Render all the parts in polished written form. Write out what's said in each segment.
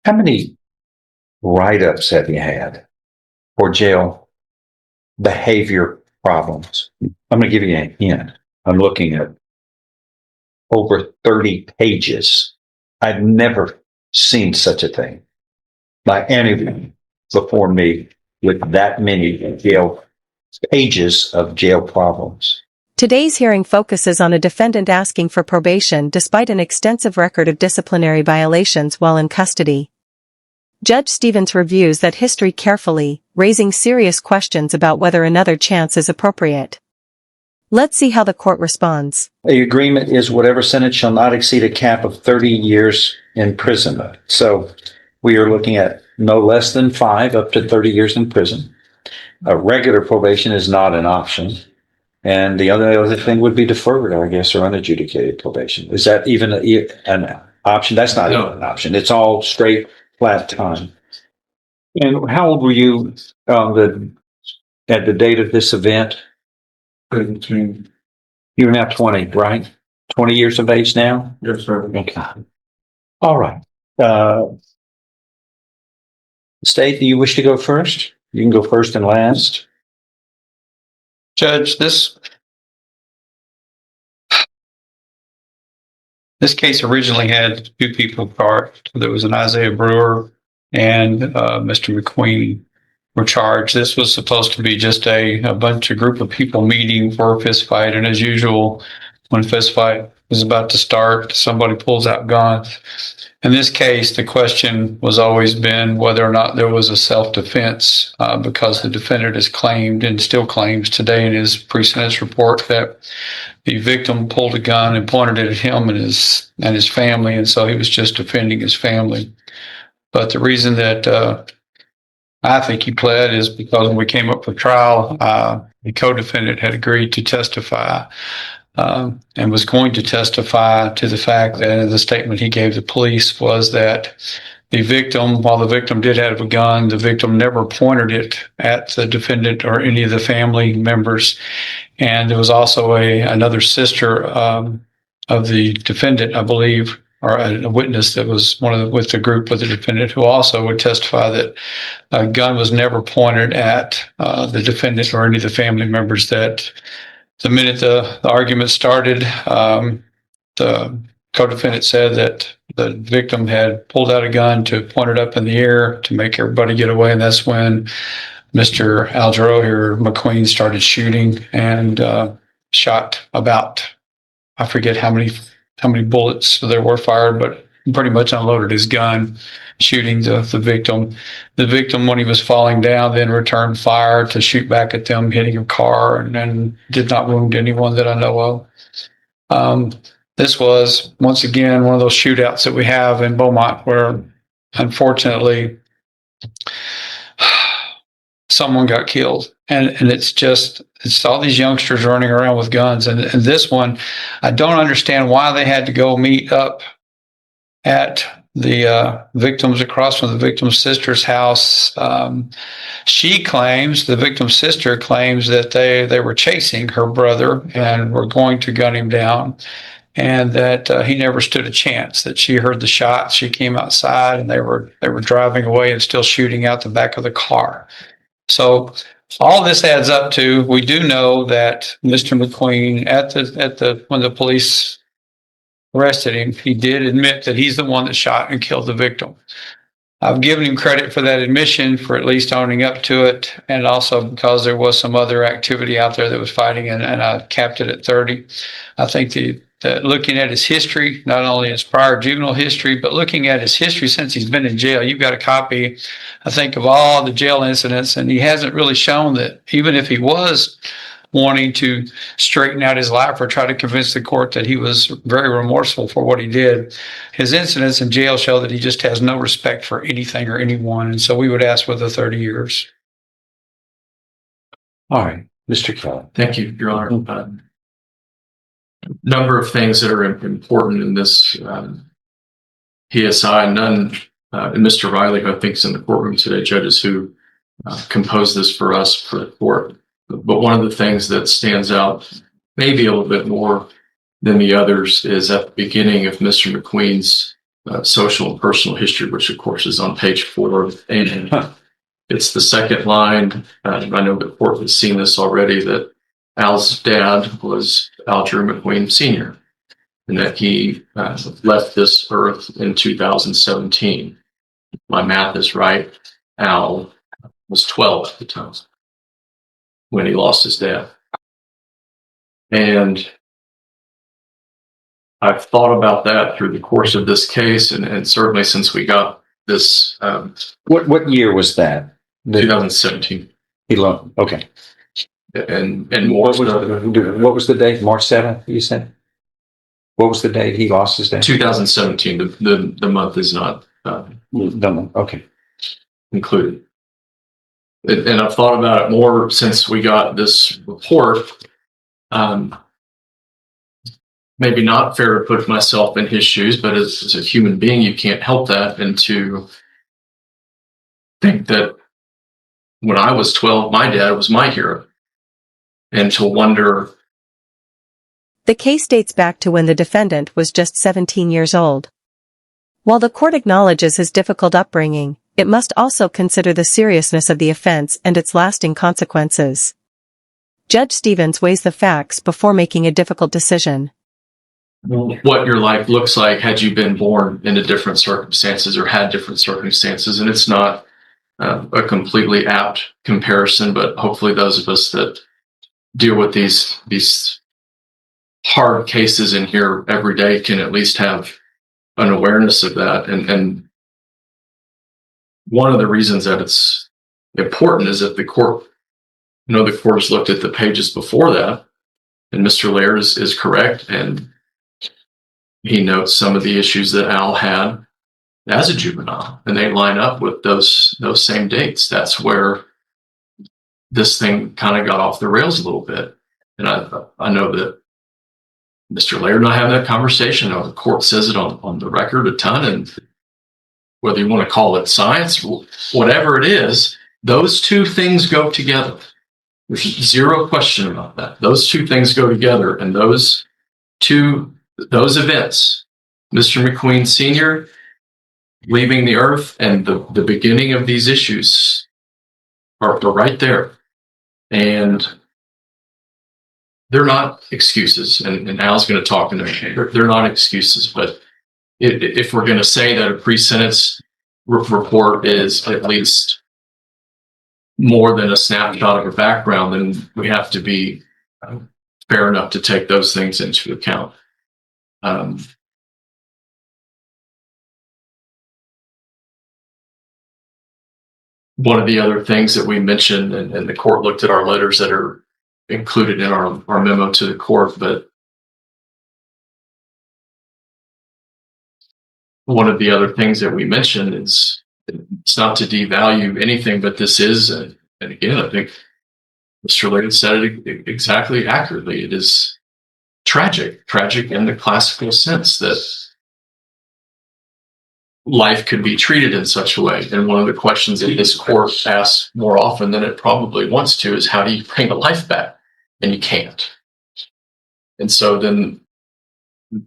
How many write-ups have you had for jail behavior problems? I'm going to give you a hint. I'm looking at over 30 pages. I've never seen such a thing by anyone before me with that many jail pages of jail problems. Today's hearing focuses on a defendant asking for probation despite an extensive record of disciplinary violations while in custody. Judge Stevens reviews that history carefully, raising serious questions about whether another chance is appropriate. Let's see how the court responds. The agreement is whatever sentence shall not exceed a cap of 30 years imprisonment. So we are looking at no less than 5 up to 30 years in prison. A regular probation is not an option. And the other thing would be deferred, I guess, or unadjudicated probation. Is that even an option? That's not even an option. It's all straight, flat time. And how old were you at the date of this event? You're now 20, right? 20 years of age now? Yes, sir. Okay. All right. State, do you wish to go first? You can go first and last. Judge, this case originally had 2 people charged. There was an Isaiah Brewer and Mr. McQueen were charged. This was supposed to be just a group of people meeting for a fist fight. And as usual, when a fist fight is about to start, somebody pulls out guns. In this case, the question was always been whether or not there was a self-defense because the defendant has claimed and still claims today in his pre-sentence report that the victim pulled a gun and pointed it at him and his family, and so he was just defending his family. But the reason that I think he pled is because when we came up for trial, the co-defendant had agreed to testify and was going to testify to the fact that the statement he gave the police was that the victim, while the victim did have a gun, the victim never pointed it at the defendant or any of the family members. And there was also another sister of the defendant, I believe, or a witness that was with the group with the defendant, who also would testify that a gun was never pointed at the defendant or any of the family members. That the minute the argument started, the co-defendant said that the victim had pulled out a gun to point it up in the air to make everybody get away, and that's when Mr. Algero here, McQueen, started shooting and shot about, I forget how many bullets there were fired, but pretty much unloaded his gun, shooting the victim. The victim, when he was falling down, then returned fire to shoot back at them, hitting a car, and then did not wound anyone that I know of. This was, once again, one of those shootouts that we have in Beaumont where, unfortunately, someone got killed. And it's all these youngsters running around with guns. And this one, I don't understand why they had to go meet up at the victims across from the victim's sister's house. She claims, the victim's sister claims, that they were chasing her brother and were going to gun him down, and that he never stood a chance, that she heard the shots. She came outside and they were driving away and still shooting out the back of the car. So all this adds up to, we do know that Mr. McQueen, when the police arrested him, he did admit that he's the one that shot and killed the victim. I've given him credit for that admission, for at least owning up to it, and also because there was some other activity out there that was fighting, and I capped it at 30. I think that looking at his history, not only his prior juvenile history, but looking at his history since he's been in jail, you've got a copy, I think, of all the jail incidents, and he hasn't really shown that, even if he was wanting to straighten out his life or try to convince the court that he was very remorseful for what he did, his incidents in jail show that he just has no respect for anything or anyone. And so we would ask for the 30 years. All right, Mr. Kelly. Thank you, Your Honor. Number of things that are important in this PSI. None, and Mr. Riley, who I think is in the courtroom today, judges who composed this for us for the court. But one of the things that stands out maybe a little bit more than the others is at the beginning of Mr. McQueen's social and personal history, which of course is on page 4. And it's the second line. I know the court has seen this already, that Al's dad was Al Drew McQueen Sr., and that he left this earth in 2017. My math is right. Al was 12 at the time when he lost his dad. And I've thought about that through the course of this case, and certainly since we got this What year was that? 2017. Okay. And more What was the date? March 7th, you said? What was the date he lost his dad? 2017. The month is not No, okay. included. And I've thought about it more since we got this report. Maybe not fair to put myself in his shoes, but as a human being, you can't help that. And to think that when I was 12, my dad was my hero. And to wonder. The case dates back to when the defendant was just 17 years old. While the court acknowledges his difficult upbringing, it must also consider the seriousness of the offense and its lasting consequences. Judge Stevens weighs the facts before making a difficult decision. What your life looks like had you been born into different circumstances or had different circumstances. And it's not a completely apt comparison, but hopefully those of us that deal with these hard cases in here every day can at least have an awareness of that. And one of the reasons that it's important is that the court has looked at the pages before that, and Mr. Laird is correct, and he notes some of the issues that Al had as a juvenile, and they line up with those same dates. That's where this thing kind of got off the rails a little bit. And I know that Mr. Laird and I have that conversation. I know the court says it on the record a ton, and whether you want to call it science, whatever it is, those two things go together. There's zero question about that. Those two things go together, and those events, Mr. McQueen Sr. leaving the earth and the beginning of these issues are right there. And they're not excuses. And Al's going to talk in a minute. They're not excuses. But if we're going to say that a pre-sentence report is at least more than a snapshot of a background, then we have to be fair enough to take those things into account. One of the other things that we mentioned, and the court looked at our letters that are included in our memo to the court, but one of the other things that we mentioned is it's not to devalue anything, but this is, and again, I think Mr. Laird said it exactly accurately. It is tragic in the classical sense that life could be treated in such a way. And one of the questions that this court asks more often than it probably wants to is, how do you bring a life back? And you can't. And so then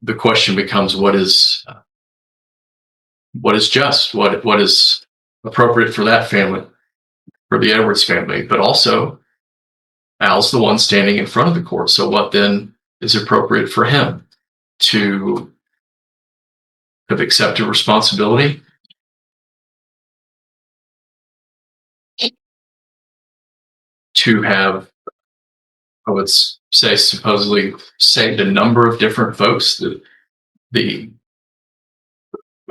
the question becomes, what is just? What is appropriate for that family, for the Edwards family? But also, Al's the one standing in front of the court. So what then is appropriate for him to have accepted responsibility? To have, I would say, supposedly saved a number of different folks, a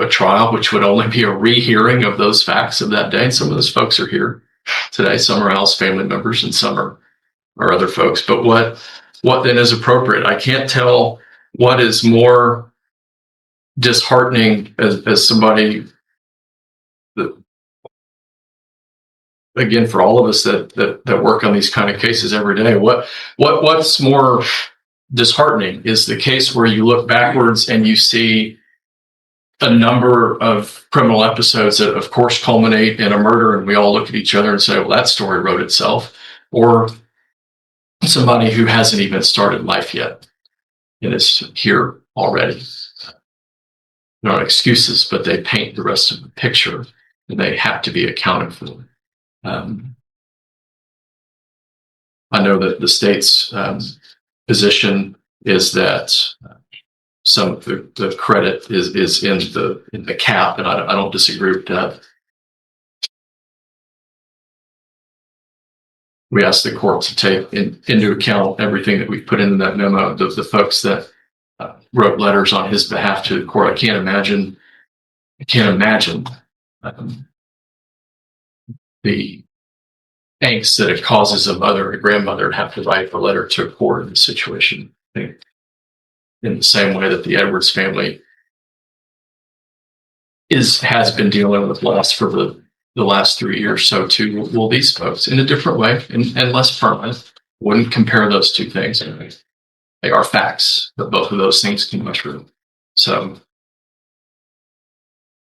trial which would only be a rehearing of those facts of that day. And some of those folks are here today. Some are Al's family members and some are other folks. But what then is appropriate? I can't tell what is more disheartening as somebody that, again, for all of us that work on these kind of cases every day, what's more disheartening is the case where you look backwards and you see a number of criminal episodes that of course culminate in a murder, and we all look at each other and say, well, that story wrote itself. Or somebody who hasn't even started life yet and is here already. not excuses, but they paint the rest of the picture, and they have to be accounted for. I know that the state's position is that some of the credit is in the cap, and I don't disagree with that. We ask the court to take into account everything that we put in that memo. The folks that wrote letters on his behalf to the court, I can't imagine the angst that it causes a mother or a grandmother to have to write a letter to a court in this situation. I think in the same way that the Edwards family has been dealing with loss for the last 3 years, so too will these folks, in a different way and less permanent. Wouldn't compare those two things. They are facts, but both of those things can be true. So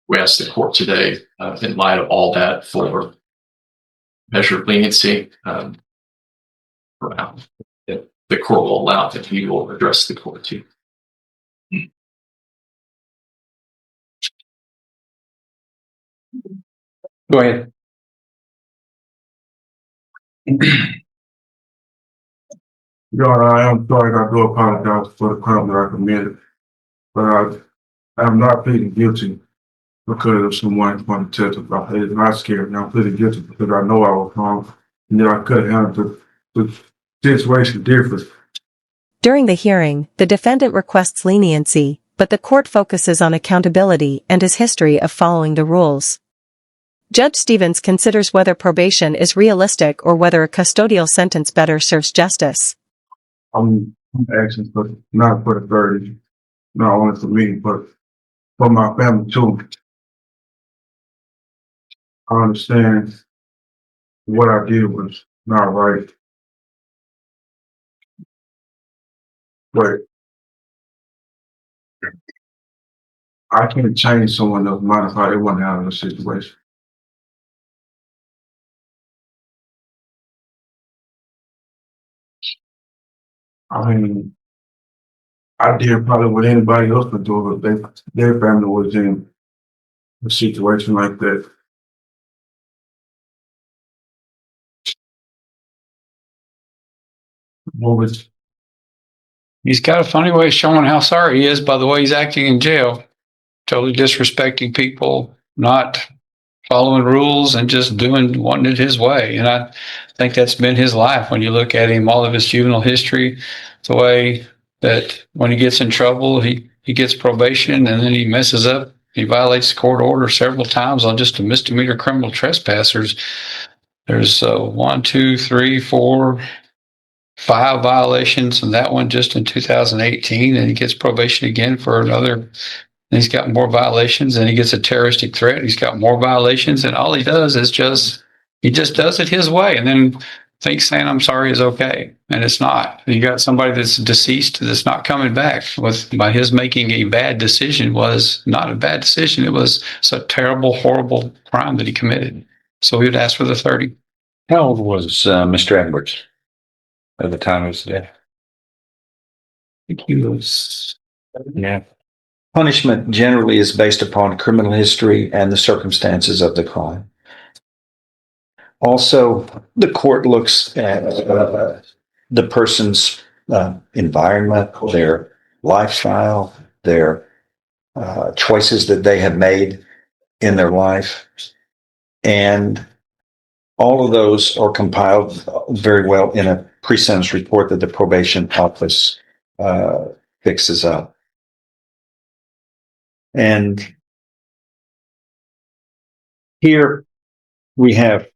we ask the court today, in light of all that, for measure of leniency. The court will allow that he will address the court too. Go ahead. Your Honor, I am sorry. I do apologize for the crime that I committed, but I am not pleading guilty because of someone wanting to testify. It is not scary. I'm pleading guilty because I know I was wrong and that I could have handled the situation different. During the hearing, the defendant requests leniency, but the court focuses on accountability and his history of following the rules. Judge Stevens considers whether probation is realistic or whether a custodial sentence better serves justice. I'm asking for not for the 30, not only for me, but for my family too. I understand what I did was not right, but I can't change someone else's mind of how they want to handle the situation. I mean, I did probably what anybody else would do if their family was in a situation like that. What was He's got a funny way of showing how sorry he is by the way he's acting in jail. Totally disrespecting people, not following rules, and just wanting it his way. And I think that's been his life. When you look at him, all of his juvenile history, the way that when he gets in trouble, he gets probation and then he messes up. He violates court order several times on just a misdemeanor criminal trespassers. There's 1, 2, 3, 4, 5 violations, and that one just in 2018, and he gets probation again for another. And he's got more violations, and he gets a terroristic threat. He's got more violations, and all he does is he just does it his way, and then thinks saying "I'm sorry" is okay, and it's not. You got somebody that's deceased that's not coming back. By his making a bad decision was not a bad decision. It was a terrible, horrible crime that he committed. So he would ask for the 30. How old was Mr. Edwards at the time of his death? I think he was. Yeah. Punishment generally is based upon criminal history and the circumstances of the crime. Also, the court looks at the person's environment, their lifestyle, their choices that they have made in their life. And all of those are compiled very well in a pre-sentence report that the probation office fixes up. And here we have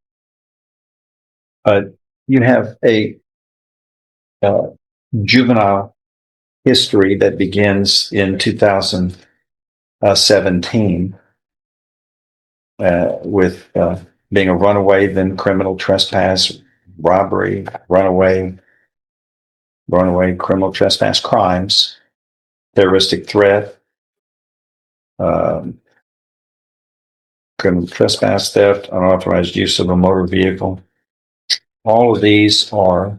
you have a juvenile history that begins in 2017 with being a runaway, then criminal trespass, robbery, runaway, criminal trespass crimes, terroristic threat, criminal trespass, theft, unauthorized use of a motor vehicle. All of these are,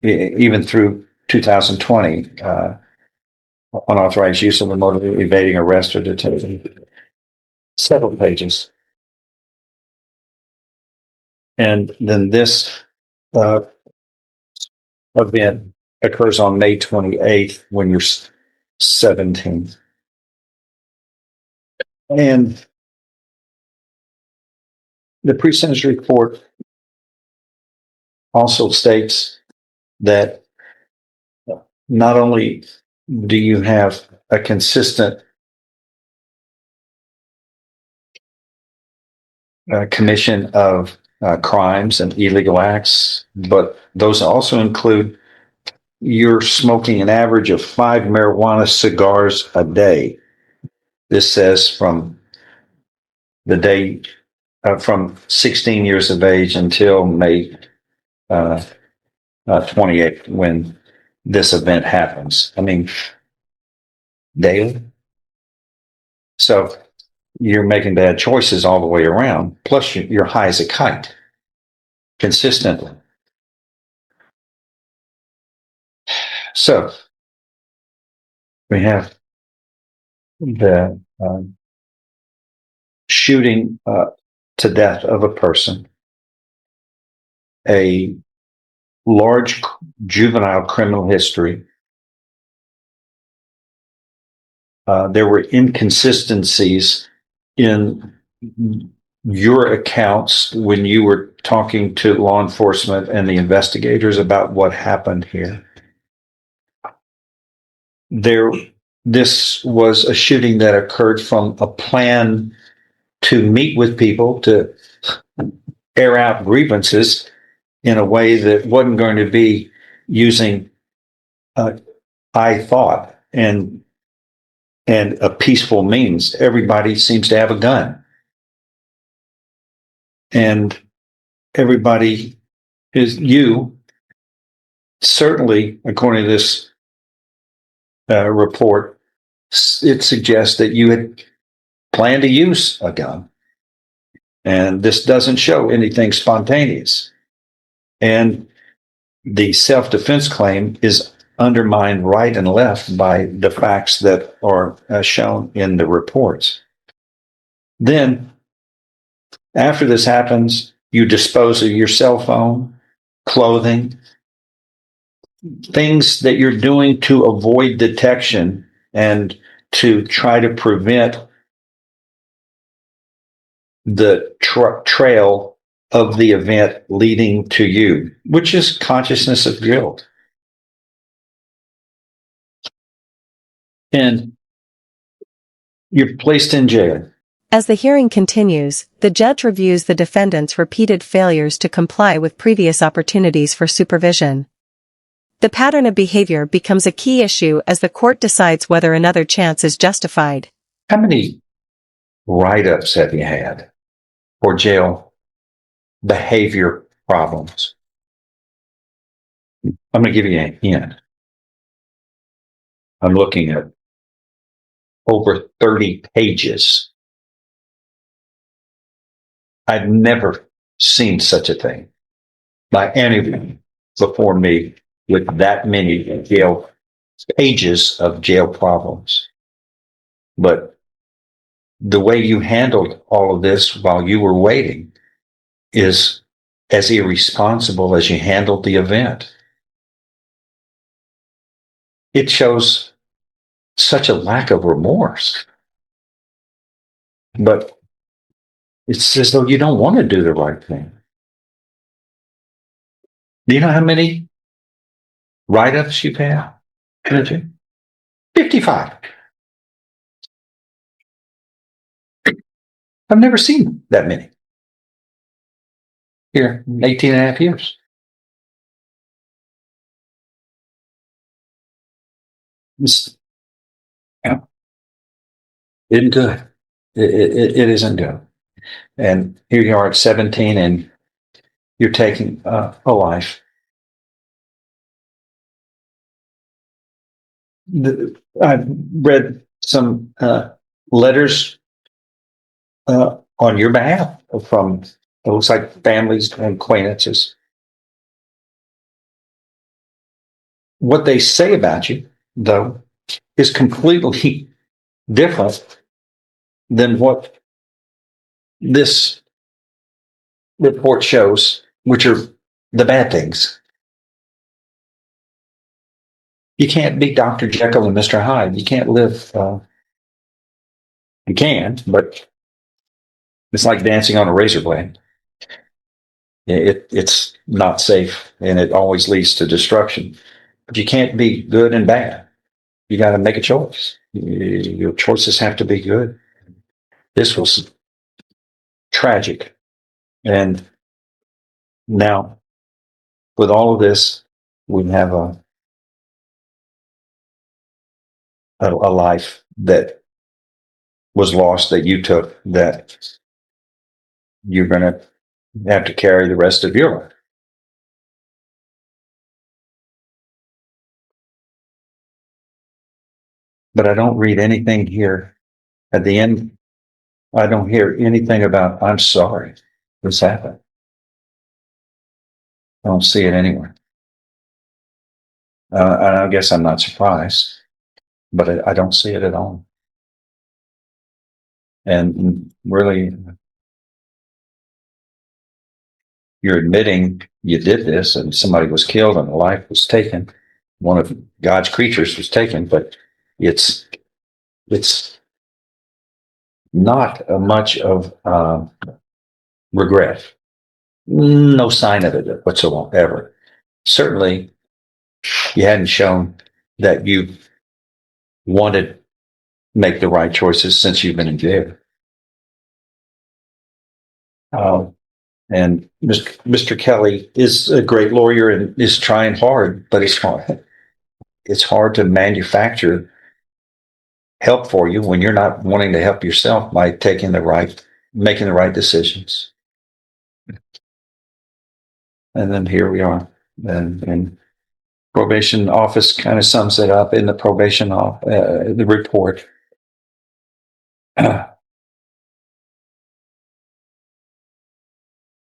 even through 2020, unauthorized use of a motor evading arrest or detention. Several pages. And then this event occurs on May 28th when you're 17. And the pre-sentence report also states that not only do you have a consistent commission of crimes and illegal acts, but those also include you're smoking an average of 5 marijuana cigars a day. This says from the day from 16 years of age until May 28th when this event happens. I mean, daily. So you're making bad choices all the way around. Plus, you're high as a kite consistently. So we have the shooting to death of a person, a large juvenile criminal history. There were inconsistencies in your accounts when you were talking to law enforcement and the investigators about what happened here. This was a shooting that occurred from a plan to meet with people to air out grievances in a way that wasn't going to be using I thought and a peaceful means. Everybody seems to have a gun. And everybody you certainly, according to this report, it suggests that you had planned to use a gun. And this doesn't show anything spontaneous. And the self-defense claim is undermined right and left by the facts that are shown in the reports. Then, after this happens, you dispose of your cell phone, clothing, things that you're doing to avoid detection and to try to prevent the trail of the event leading to you, which is consciousness of guilt. And you're placed in jail. As the hearing continues, the judge reviews the defendant's repeated failures to comply with previous opportunities for supervision. The pattern of behavior becomes a key issue as the court decides whether another chance is justified. How many write-ups have you had for jail behavior problems? I'm going to give you a hint. I'm looking at over 30 pages. I've never seen such a thing by anyone before me with that many jail pages of jail problems. But the way you handled all of this while you were waiting is as irresponsible as you handled the event. It shows such a lack of remorse. But it's as though you don't want to do the right thing. Do you know how many write-ups you've had? 55. I've never seen that many here in 18 and a half years. It's, isn't good. It isn't good. And here you are at 17 and you're taking a life. I've read some letters on your behalf from, it looks like, families and acquaintances. What they say about you, though, is completely different than what this report shows, which are the bad things. You can't be Dr. Jekyll and Mr. Hyde. You can't live, you can, but it's like dancing on a razor blade. It's not safe, and it always leads to destruction. But you can't be good and bad. You got to make a choice. Your choices have to be good. This was tragic. And now, with all of this, we have a life that was lost, that you took, that you're going to have to carry the rest of your life. But I don't read anything here at the end. I don't hear anything about, I'm sorry this happened. I don't see it anywhere. And I guess I'm not surprised, but I don't see it at all. And really, you're admitting you did this and somebody was killed and a life was taken. One of God's creatures was taken, but it's not much of regret. No sign of it whatsoever. Certainly, you hadn't shown that you wanted to make the right choices since you've been in jail. And Mr. Kelly is a great lawyer and is trying hard, but it's hard. It's hard to manufacture help for you when you're not wanting to help yourself by making the right decisions. And then here we are. And probation office kind of sums it up in the probation the report.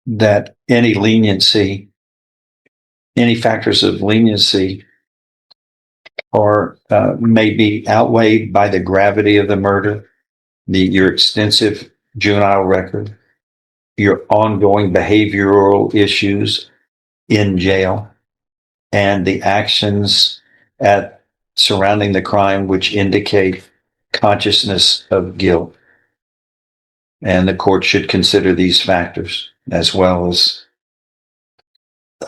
That any factors of leniency are may be outweighed by the gravity of the murder, your extensive juvenile record, your ongoing behavioral issues in jail, and the actions surrounding the crime which indicate consciousness of guilt. And the court should consider these factors as well as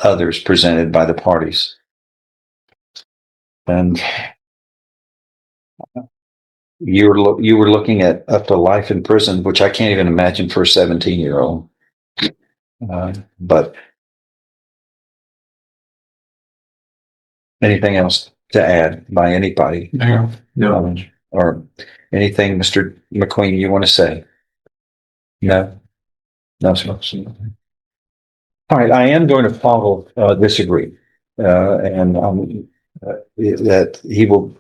others presented by the parties. And you were looking at up to life in prison, which I can't even imagine for a 17-year-old. But anything else to add by anybody? No. Or anything, Mr. McQueen, you want to say? No? No, sir. All right, I am going to follow disagree, and that he will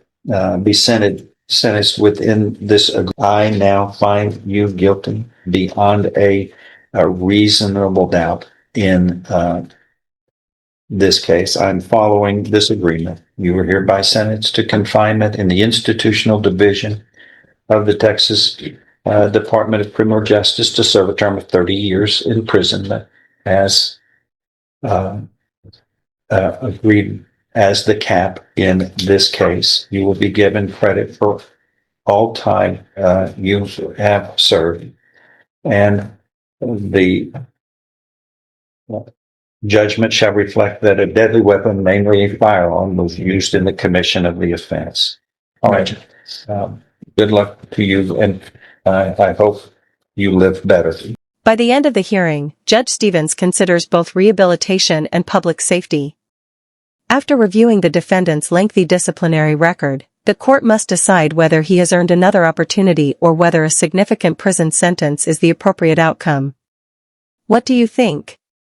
be sentenced within this. I now find you guilty beyond a reasonable doubt in this case. I'm following this agreement. You were hereby sentenced to confinement in the institutional division of the Texas Department of Criminal Justice to serve a term of 30 years imprisonment as agreed as the cap in this case. You will be given credit for all time you have served, and the judgment shall reflect that a deadly weapon, namely a firearm, was used in the commission of the offense. All right. Good luck to you, and I hope you live better. By the end of the hearing, Judge Stevens considers both rehabilitation and public safety. After reviewing the defendant's lengthy disciplinary record, the court must decide whether he has earned another opportunity or whether a significant prison sentence is the appropriate outcome. What do you think?